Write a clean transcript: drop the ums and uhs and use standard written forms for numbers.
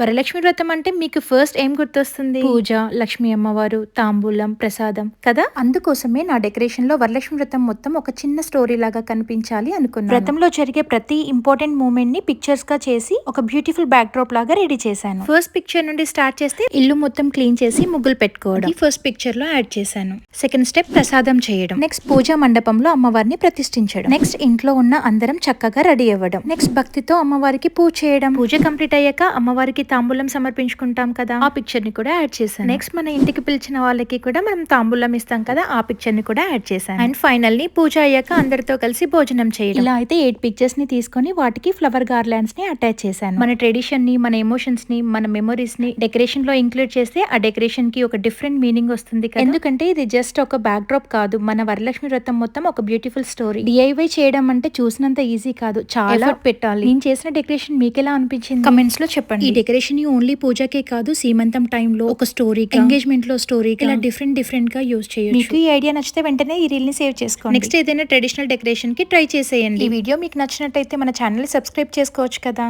వరలక్ష్మి వ్రతం అంటే మీకు ఫస్ట్ ఏం గుర్తొస్తుంది? పూజ, లక్ష్మీ అమ్మవారు, తాంబూలం, ప్రసాదం కదా. అందుకోసమే నా డెకరేషన్ లో వరలక్ష్మి వ్రతం మొత్తం ఒక చిన్న స్టోరీ లాగా కనిపించాలి అనుకున్నాను. వ్రతంలో జరిగే ప్రతి ఇంపార్టెంట్ మూమెంట్ ని పిక్చర్స్ గా చేసి ఒక బ్యూటిఫుల్ బ్యాక్ డ్రాప్ లాగా రెడీ చేశాను. ఫస్ట్ పిక్చర్ నుండి స్టార్ట్ చేస్తే ఇల్లు మొత్తం క్లీన్ చేసి ముగ్గులు పెట్టుకోవడం ఫస్ట్ పిక్చర్ లో యాడ్ చేశాను. సెకండ్ స్టెప్ ప్రసాదం చేయడం. నెక్స్ట్ పూజా మండపంలో అమ్మవారిని ప్రతిష్ఠించడం. నెక్స్ట్ ఇంట్లో ఉన్న అందరం చక్కగా రెడీ అవ్వడం. నెక్స్ట్ భక్తితో అమ్మవారికి పూజ చేయడం. పూజ కంప్లీట్ అయ్యాక అమ్మవారికి తాంబూలం సమర్పించుకుంటాం కదా, ఆ పిక్చర్ ని కూడా యాడ్ చేశాను. నెక్స్ట్ మన ఇంటికి పిలిచిన వాళ్ళకి కూడా మనం తాంబూలం ఇస్తాం కదా, ఆ పిక్చర్ ని కూడా యాడ్ చేశాను. అండ్ ఫైనల్లీ పూజ అయ్యాక అందరితో కలిసి భోజనం చేయడం. ఇలా అయితే 8 పిక్చర్స్ ని తీసుకొని వాటికి ఫ్లవర్ గార్లాండ్స్ ని అటాచ్ చేశాను. మన ట్రెడిషన్ ని, మన ఎమోషన్స్ ని, మన మెమరీస్ ని డెకరేషన్ లో ఇంక్లూడ్ చేస్తే ఆ డెకరేషన్ కి ఒక డిఫరెంట్ మీనింగ్ వస్తుంది కదా. ఎందుకంటే ఇది జస్ట్ ఒక బ్యాక్ డ్రాప్ కాదు, మన వరలక్ష్మి వ్రతం మొత్తం ఒక బ్యూటిఫుల్ స్టోరీ. డిఐవై చేయడం అంటే చూసినంత ఈజీ కాదు, చాలా ఎఫర్ట్ పెట్టాలి. నేను చేసిన డెకరేషన్ మీకు ఎలా అనిపించింది కమెంట్స్ లో చెప్పండి. ఈ డెకరేషన్ ఓన్లీ పూజకే కాదు, సీమంతం టైంలో ఒక స్టోరీ, ఎంగేజ్మెంట్ లో స్టోరీ, ఇలా డిఫరెంట్ గా యూజ్ చేయొచ్చు. మీకు ఈ ఐడియా నచ్చితే వెంటనే ఈ రీల్ ని సేవ్ చేసుకోండి. నెక్స్ట్ ఏదైనా ట్రెడిషనల్ డెకరేషన్ కి ట్రై చేసేయండి. ఈ వీడియో మీకు నచ్చినట్టయితే మన ఛానల్ ని సబ్స్క్రైబ్ చేసుకోవచ్చు కదా.